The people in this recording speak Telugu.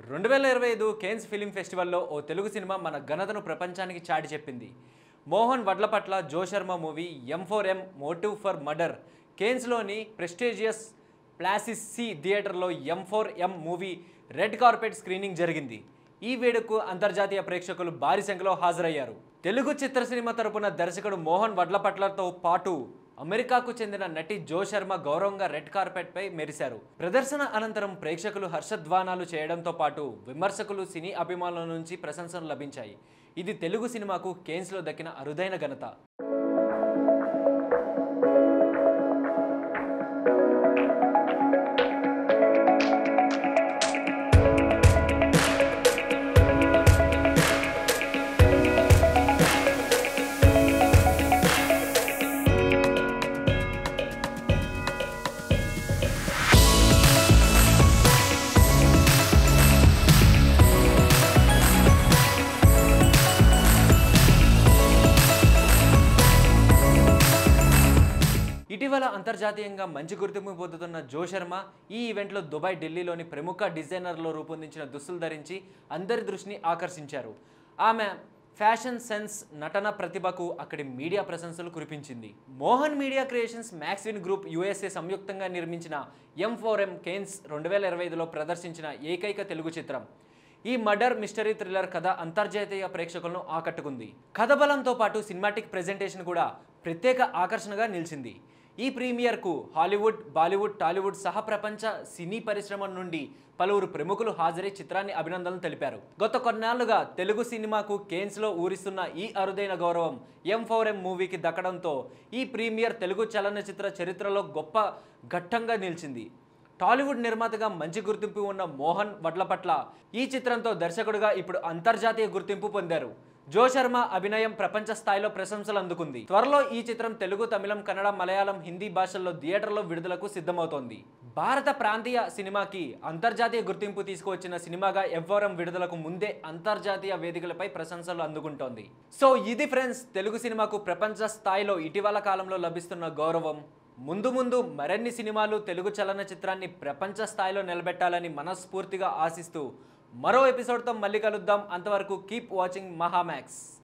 2025 కేన్స్ ఫిలిం ఫెస్టివల్లో ఓ తెలుగు సినిమా మన ఘనతను ప్రపంచానికి చాటి చెప్పింది. Mohan Vadlapatla Jo Sharma movie M4M motive for murder కేన్స్లోని ప్రెస్టీజియస్ ప్లాసిస్ సి థియేటర్లో M4M movie red carpet screening జరిగింది. ఈ వేడుకకు అంతర్జాతీయ ప్రేక్షకులు భారీ సంఖ్యలో హాజరయ్యారు. తెలుగు చిత్ర సినిమా తరపున దర్శకుడు మోహన్ వడ్లపట్లతో పాటు అమెరికాకు చెందిన నటి జో శర్మ గౌరవంగా రెడ్ కార్పెట్ పై మెరిశారు. ప్రదర్శన అనంతరం ప్రేక్షకులు హర్షధ్వానాలు చేయడంతో పాటు విమర్శకులు, సినీ అభిమానుల నుంచి ప్రశంసలు లభించాయి. ఇది తెలుగు సినిమాకు కేన్స్లో దక్కిన అరుదైన ఘనత. ఇటీవల అంతర్జాతీయంగా మంచి గుర్తింపు పొందుతున్న జో శర్మ ఈ ఈవెంట్లో దుబాయ్, ఢిల్లీలోని ప్రముఖ డిజైనర్లో రూపొందించిన దుస్తులు ధరించి అందరి దృష్టిని ఆకర్షించారు. ఆమె ఫ్యాషన్ సెన్స్, నటన ప్రతిభకు అక్కడి మీడియా ప్రశంసలు కురిపించింది. Mohan media creations, Maxwin group USA సంయుక్తంగా నిర్మించిన M4M కేన్స్ 2025లో ప్రదర్శించిన ఏకైక తెలుగు చిత్రం. ఈ మర్డర్ మిస్టరీ థ్రిల్లర్ కథ అంతర్జాతీయ ప్రేక్షకులను ఆకట్టుకుంది. కథ బలంతో పాటు సినిమాటిక్ ప్రెజెంటేషన్ కూడా ప్రత్యేక ఆకర్షణగా నిలిచింది. ఈ ప్రీమియర్కు హాలీవుడ్, బాలీవుడ్, టాలీవుడ్ సహా ప్రపంచ సినీ పరిశ్రమ నుండి పలువురు ప్రముఖులు హాజరై చిత్రాన్ని అభినందనలు తెలిపారు. గత కొన్నాళ్లుగా తెలుగు సినిమాకు కేన్స్లో ఊరిస్తున్న ఈ అరుదైన గౌరవం M4M మూవీకి దక్కడంతో ఈ ప్రీమియర్ తెలుగు చలనచిత్ర చరిత్రలో గొప్ప ఘట్టంగా నిలిచింది. టాలీవుడ్ నిర్మాతగా మంచి గుర్తింపు ఉన్న మోహన్ వడ్లపట్ల ఈ చిత్రంతో దర్శకుడిగా ఇప్పుడు అంతర్జాతీయ గుర్తింపు పొందారు. జో శర్మ అభినయం ప్రపంచ స్థాయిలో ప్రశంసలు అందుకుంది. త్వరలో ఈ చిత్రం తెలుగు, తమిళం, కన్నడ, మలయాళం, హిందీ భాషల్లో థియేటర్లో విడుదలకు సిద్ధమవుతోంది. భారత ప్రాంతీయ సినిమాకి అంతర్జాతీయ గుర్తింపు తీసుకువచ్చిన సినిమాగా M4M విడుదలకు ముందే అంతర్జాతీయ వేదికలపై ప్రశంసలు అందుకుంటోంది. సో ఇది ఫ్రెండ్స్, తెలుగు సినిమాకు ప్రపంచ స్థాయిలో ఇటీవల కాలంలో లభిస్తున్న గౌరవం. ముందు ముందు మరిన్ని సినిమాలు తెలుగు చలనచిత్రాన్ని ప్రపంచ స్థాయిలో నిలబెట్టాలని మనస్ఫూర్తిగా ఆశిస్తూ మరో ఎపిసోడ్తో మళ్ళీ కలుద్దాం. అంతవరకు కీప్ వాచింగ్ మహామాక్స్.